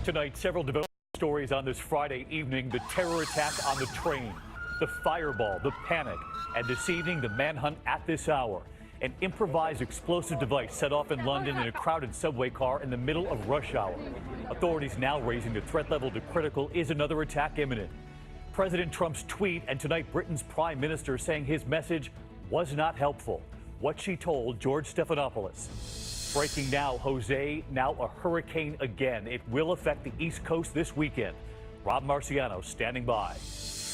Tonight, several developing stories on this Friday evening. The terror attack on the train, the fireball, the panic, and this evening, the manhunt at this hour. An improvised explosive device set off in London in a crowded subway car in the middle of rush hour. Authorities now raising the threat level to critical. Is another attack imminent? President Trump's tweet, and tonight Britain's prime minister saying his message was not helpful. What she told George Stephanopoulos. Breaking now, Jose, now a hurricane again. It will affect the East Coast this weekend. Rob Marciano standing by.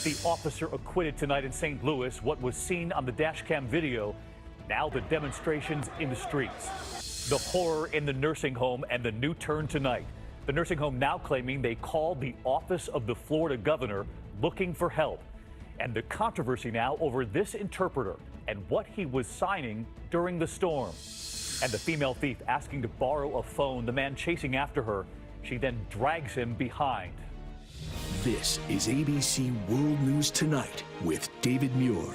The officer acquitted tonight in St. Louis. What was seen on the dashcam video, now the demonstrations in the streets. The horror in the nursing home and the new turn tonight. The nursing home now claiming they called the office of the Florida governor looking for help. And the controversy now over this interpreter and what he was signing during the storm. And the female thief asking to borrow a phone, the man chasing after her. She then drags him behind. This is ABC World News Tonight with David Muir.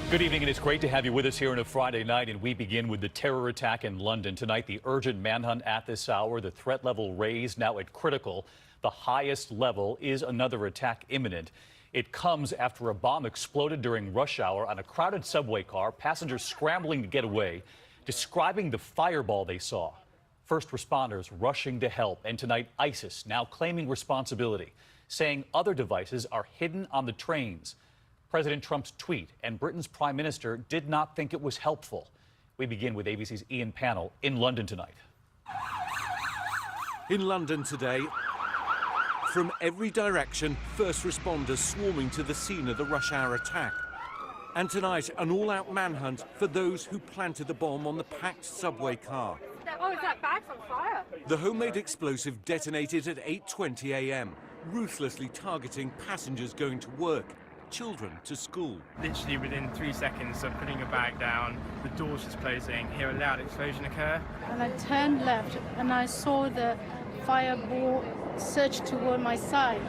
Good evening, and it's great to have you with us here on a Friday night. And we begin with the terror attack in London tonight. The urgent manhunt at this hour, the threat level raised now at critical. The highest level. Is another attack imminent? It comes after a bomb exploded during rush hour on a crowded subway car, passengers scrambling to get away, describing the fireball they saw. First responders rushing to help, and tonight ISIS now claiming responsibility, saying other devices are hidden on the trains. President Trump's tweet and Britain's prime minister did not think it was helpful. We begin with ABC's Ian Pannell in London tonight. In London today, from every direction, first responders swarming to the scene of the rush hour attack. And tonight, an all-out manhunt for those who planted the bomb on the packed subway car. Oh, is that bag's on fire? The homemade explosive detonated at 8:20 a.m., ruthlessly targeting passengers going to work, children to school. Literally within 3 seconds of putting a bag down, the doors just closing, hear a loud explosion occur. And I turned left and I saw the fireball surge toward my side.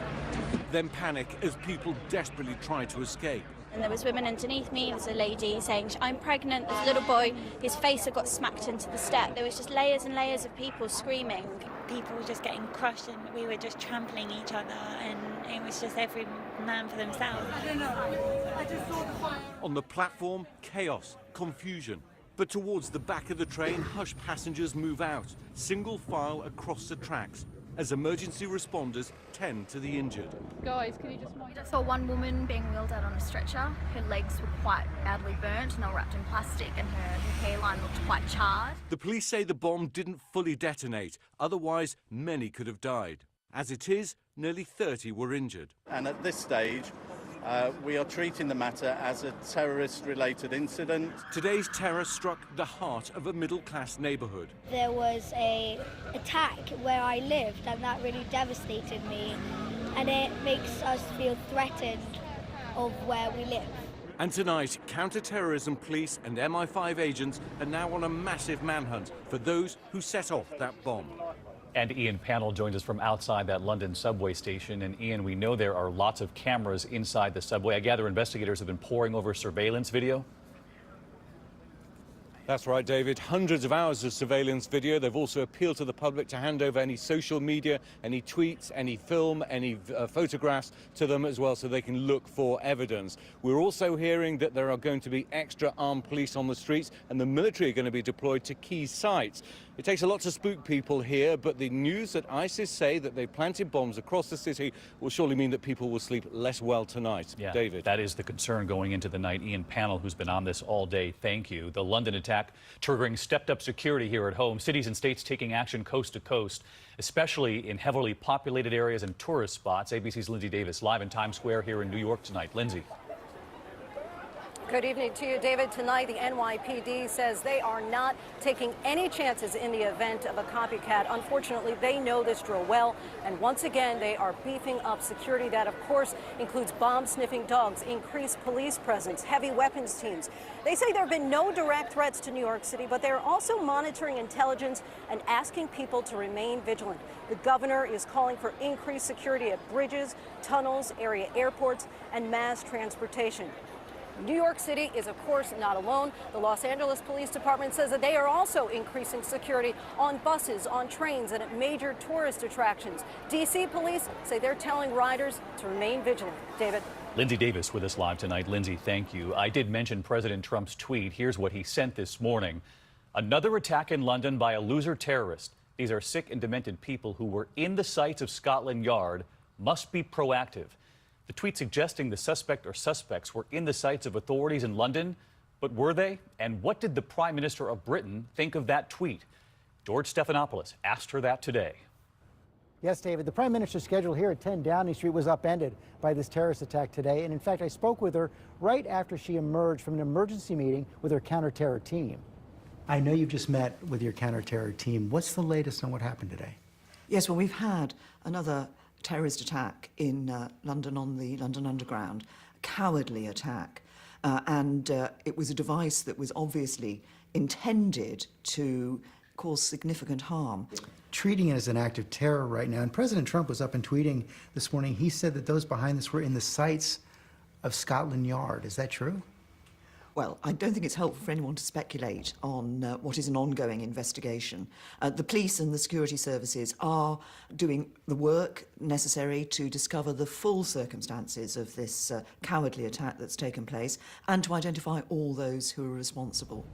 Then panic as people desperately try to escape. And there was women underneath me. There was a lady saying, I'm pregnant. There's a little boy, his face had got smacked into the step. There was just layers and layers of people screaming. People were just getting crushed and we were just trampling each other, and it was just every man for themselves. I don't know. I just saw the fire. On the platform, chaos, confusion. But towards the back of the train, hushed passengers move out, single file across the tracks, as emergency responders tend to the injured. Guys, can you just... I saw one woman being wheeled out on a stretcher. Her legs were quite badly burnt and they were wrapped in plastic, and her hairline looked quite charred. The police say the bomb didn't fully detonate, otherwise many could have died. As it is, nearly 30 were injured. And at this stage, we are treating the matter as a terrorist-related incident. Today's terror struck the heart of a middle-class neighbourhood. There was an attack where I lived, and that really devastated me. And it makes us feel threatened of where we live. And tonight, counter-terrorism police and MI5 agents are now on a massive manhunt for those who set off that bomb. And Ian Pannell joins us from outside that London subway station. And Ian, we know there are lots of cameras inside the subway. I gather investigators have been poring over surveillance video. That's right, David. Hundreds of hours of surveillance video. They've also appealed to the public to hand over any social media, any tweets, any film, any photographs to them as well, so they can look for evidence. We're also hearing that there are going to be extra armed police on the streets, and the military are going to be deployed to key sites. It takes a lot to spook people here, but the news that ISIS say that they planted bombs across the city will surely mean that people will sleep less well tonight. Yeah, David. That is the concern going into the night. Ian Pannell, who's been on this all day, thank you. The London attack triggering stepped-up security here at home. Cities and states taking action coast to coast, especially in heavily populated areas and tourist spots. ABC's Lindsay Davis live in Times Square here in New York tonight. Lindsay. Good evening to you, David. Tonight, the NYPD says they are not taking any chances in the event of a copycat. Unfortunately, they know this drill well, and once again, they are beefing up security. That, of course, includes bomb-sniffing dogs, increased police presence, heavy weapons teams. They say there have been no direct threats to New York City, but they're also monitoring intelligence and asking people to remain vigilant. The governor is calling for increased security at bridges, tunnels, area airports, and mass transportation. New York City is, of course, not alone. The Los Angeles Police Department says that they are also increasing security on buses, on trains, and at major tourist attractions. D.C. police say they're telling riders to remain vigilant. David. Lindsay Davis with us live tonight. Lindsay, thank you. I did mention President Trump's tweet. Here's what he sent this morning. Another attack in London by a loser terrorist. These are sick and demented people who were in the sights of Scotland Yard. Must be proactive. The tweet suggesting the suspect or suspects were in the sights of authorities in London. But were they? And what did the Prime Minister of Britain think of that tweet? George Stephanopoulos asked her that today. Yes, David, the Prime Minister's schedule here at 10 Downing Street was upended by this terrorist attack today. And in fact, I spoke with her right after she emerged from an emergency meeting with her counterterror team. I know you've just met with your counterterror team. What's the latest on what happened today? Yes, well, we've had another terrorist attack in London on the London Underground, a cowardly attack. It was a device that was obviously intended to cause significant harm. Treating it as an act of terror right now. And President Trump was up and tweeting this morning. He said that those behind this were in the sights of Scotland Yard. Is that true? Well, I don't think it's helpful for anyone to speculate on what is an ongoing investigation. The police and the security services are doing the work necessary to discover the full circumstances of this cowardly attack that's taken place and to identify all those who are responsible.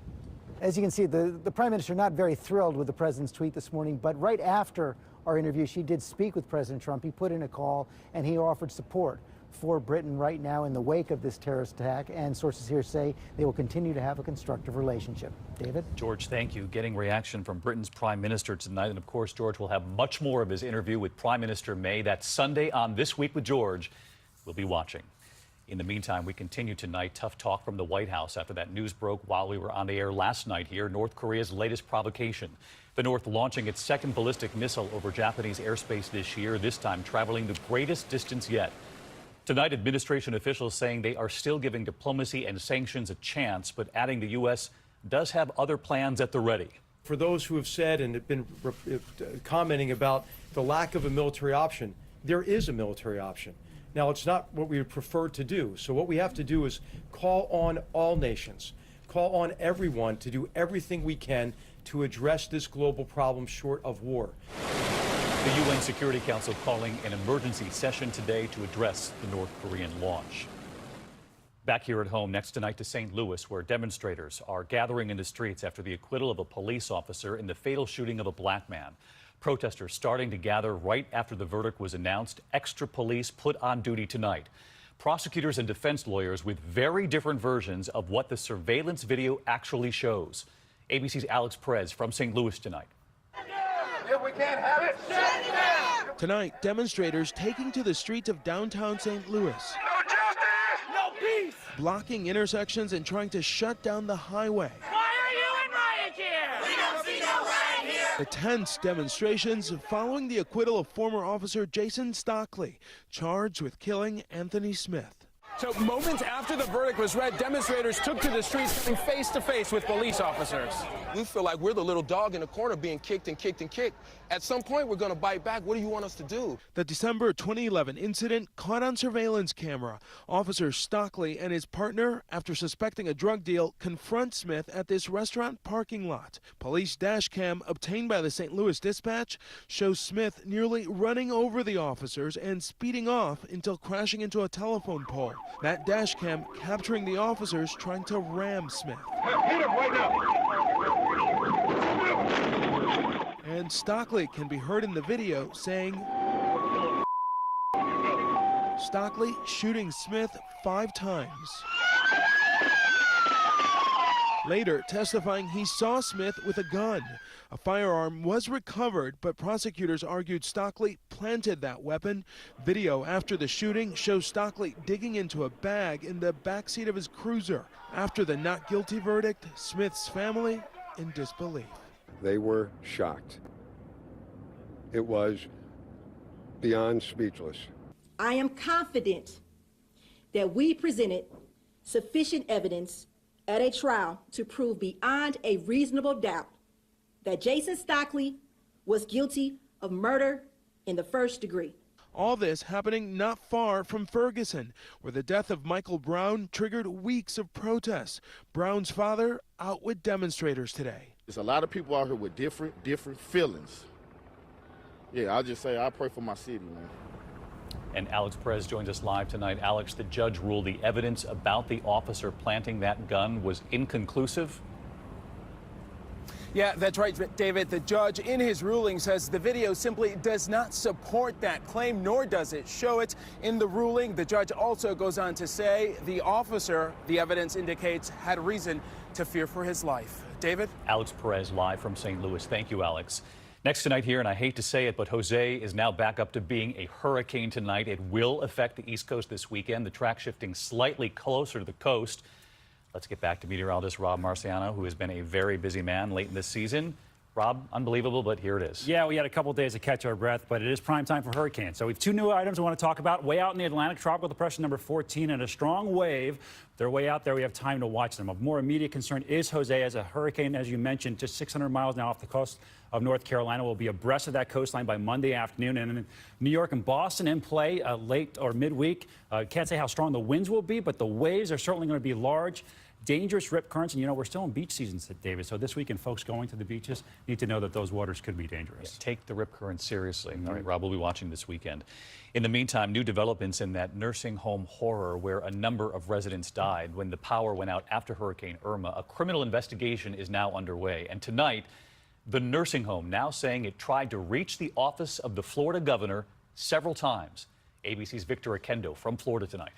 As you can see, the Prime Minister not very thrilled with the President's tweet this morning, but right after our interview, she did speak with President Trump. He put in a call and he offered support for Britain right now in the wake of this terrorist attack, and sources here say they will continue to have a constructive relationship. David? George, thank you. Getting reaction from Britain's Prime Minister tonight. And of course, George will have much more of his interview with Prime Minister May. That's Sunday on This Week with George. We'll be watching. In the meantime, we continue tonight. Tough talk from the White House after that news broke while we were on the air last night here. North Korea's latest provocation. The North launching its second ballistic missile over Japanese airspace this year, this time traveling the greatest distance yet. Tonight, administration officials saying they are still giving diplomacy and sanctions a chance, but adding the U.S. does have other plans at the ready. For those who have said and have been commenting about the lack of a military option, there is a military option. Now, it's not what we would prefer to do. So what we have to do is call on all nations, call on everyone to do everything we can to address this global problem short of war. The UN Security Council calling an emergency session today to address the North Korean launch. Back here at home, next tonight to St. Louis, where demonstrators are gathering in the streets after the acquittal of a police officer in the fatal shooting of a black man. Protesters starting to gather right after the verdict was announced. Extra police put on duty tonight. Prosecutors and defense lawyers with very different versions of what the surveillance video actually shows. ABC's Alex Perez from St. Louis tonight. If we can't have it, shut it down! Tonight, demonstrators taking to the streets of downtown St. Louis. No justice! No peace! Blocking intersections and trying to shut down the highway. Why are you in riot gear? We don't see no riot here! The tense demonstrations following the acquittal of former officer Jason Stockley, charged with killing Anthony Smith. So moments after the verdict was read, demonstrators took to the streets coming face to face with police officers. We feel like we're the little dog in the corner being kicked and kicked and kicked. At some point, we're going to bite back. What do you want us to do? The December 2011 incident caught on surveillance camera. Officer Stockley and his partner, after suspecting a drug deal, confront Smith at this restaurant parking lot. Police dash cam obtained by the St. Louis Dispatch shows Smith nearly running over the officers and speeding off until crashing into a telephone pole. That dash cam capturing the officers trying to ram Smith. Hit him right now! And Stockley can be heard in the video saying, Stockley shooting Smith 5 times. Later, testifying he saw Smith with a gun. A firearm was recovered, but prosecutors argued Stockley planted that weapon. Video after the shooting shows Stockley digging into a bag in the backseat of his cruiser. After the not guilty verdict, Smith's family in disbelief. They were shocked. It was beyond speechless. I am confident that we presented sufficient evidence at a trial to prove beyond a reasonable doubt that Jason Stockley was guilty of murder in the first degree. All this happening not far from Ferguson, where the death of Michael Brown triggered weeks of protests. Brown's father out with demonstrators today. There's a lot of people out here with different feelings. Yeah, I'll just say I pray for my city, man. And Alex Perez joins us live tonight. Alex, the judge ruled the evidence about the officer planting that gun was inconclusive. Yeah, that's right, David. The judge in his ruling says the video simply does not support that claim, nor does it show it. In the ruling, the judge also goes on to say the officer, the evidence indicates, had reason to fear for his life. David? Alex Perez live from St. Louis. Thank you, Alex. Next tonight here, and I hate to say it, but Jose is now back up to being a hurricane tonight. It will affect the East Coast this weekend. The track shifting slightly closer to the coast. Let's get back to meteorologist Rob Marciano, who has been a very busy man late in this season. Rob, unbelievable, but here it is. Yeah, we had a couple days to catch our breath, but it is prime time for hurricanes. So we have two new items I want to talk about. Way out in the Atlantic, tropical depression number 14 and a strong wave. They're way out there. We have time to watch them. Of more immediate concern is Jose as a hurricane, as you mentioned, just 600 miles now off the coast of North Carolina. Will be abreast of that coastline by Monday afternoon. And in New York and Boston in play late or midweek. Can't say how strong the winds will be, but the waves are certainly going to be large. Dangerous rip currents, and you know, we're still in beach season, David. So this weekend, folks going to the beaches need to know that those waters could be dangerous. Yeah, take the rip currents seriously. All right, Rob, we'll be watching this weekend. In the meantime, new developments in that nursing home horror where a number of residents died when the power went out after Hurricane Irma. A criminal investigation is now underway. And tonight, the nursing home now saying it tried to reach the office of the Florida governor several times. ABC's Victor Oquendo from Florida tonight.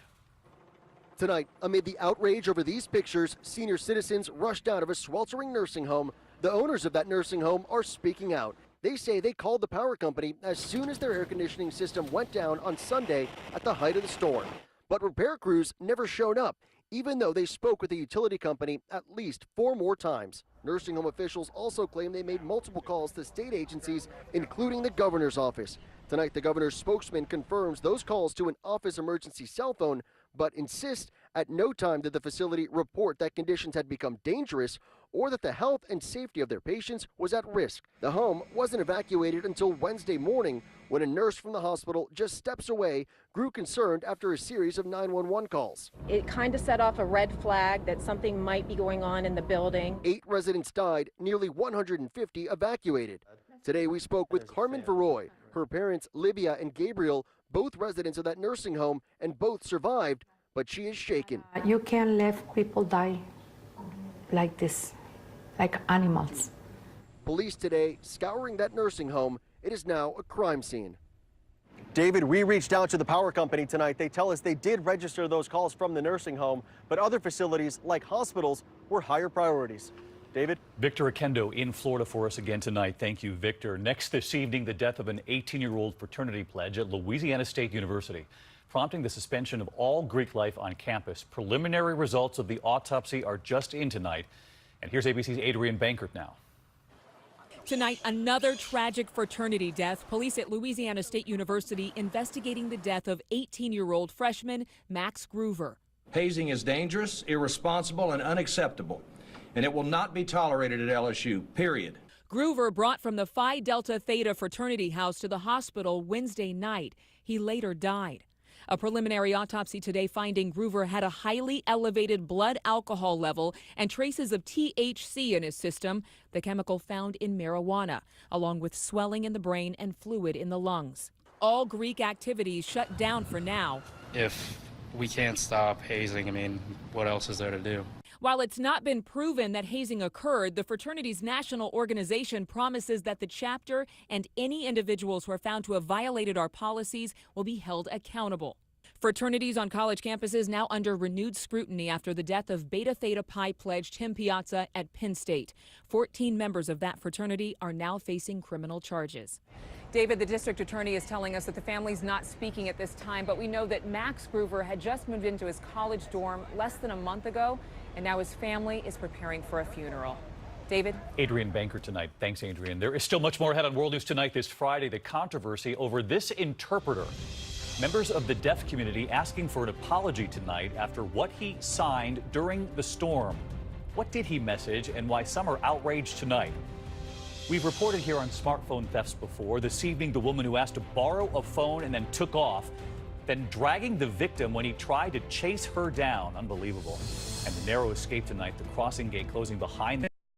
Tonight, amid the outrage over these pictures, senior citizens rushed out of a sweltering nursing home. The owners of that nursing home are speaking out. They say they called the power company as soon as their air conditioning system went down on Sunday at the height of the storm. But repair crews never showed up, even though they spoke with the utility company at least 4 more times. Nursing home officials also claim they made multiple calls to state agencies, including the governor's office. Tonight, the governor's spokesman confirms those calls to an office emergency cell phone, but insists at no time did the facility report that conditions had become dangerous or that the health and safety of their patients was at risk. The home wasn't evacuated until Wednesday morning when a nurse from the hospital just steps away grew concerned after a series of 911 calls. It kind of set off a red flag that something might be going on in the building. 8 residents died, nearly 150 evacuated. Today we spoke with Carmen Verroy, her parents Livia and Gabriel, both residents of that nursing home, and both survived, but she is shaken. You can't let people die like this, like animals. Police today scouring that nursing home. It is now a crime scene. David, we reached out to the power company tonight. They tell us they did register those calls from the nursing home, but other facilities like hospitals were higher priorities. David? Victor Oquendo in Florida for us again tonight. Thank you, Victor. Next this evening, the death of an 18-year-old fraternity pledge at Louisiana State University, prompting the suspension of all Greek life on campus. Preliminary results of the autopsy are just in tonight. And here's ABC's Adrienne Bankert now. Tonight, another tragic fraternity death. Police at Louisiana State University investigating the death of 18-year-old freshman Max Groover. Hazing is dangerous, irresponsible, and unacceptable, and it will not be tolerated at LSU, period. Groover brought from the Phi Delta Theta fraternity house to the hospital Wednesday night. He later died. A preliminary autopsy today finding Groover had a highly elevated blood alcohol level and traces of THC in his system, the chemical found in marijuana, along with swelling in the brain and fluid in the lungs. All Greek activities shut down for now. If we can't stop hazing, I mean, what else is there to do? While it's not been proven that hazing occurred, the fraternity's national organization promises that the chapter and any individuals who are found to have violated our policies will be held accountable. Fraternities on college campuses now under renewed scrutiny after the death of Beta Theta Pi pledge Tim Piazza at Penn State. 14 members of that fraternity are now facing criminal charges. David, the district attorney is telling us that the family's not speaking at this time, but we know that Max Groover had just moved into his college dorm less than a month ago, and now his family is preparing for a funeral. David? Adrienne Bankert tonight. Thanks, Adrienne. There is still much more ahead on World News Tonight this Friday. The controversy over this interpreter. Members of the deaf community asking for an apology tonight after what he signed during the storm. What did he message and why some are outraged tonight? We've reported here on smartphone thefts before. This evening, the woman who asked to borrow a phone and then took off, then dragging the victim when he tried to chase her down. Unbelievable. And the narrow escape tonight, the crossing gate closing behind them.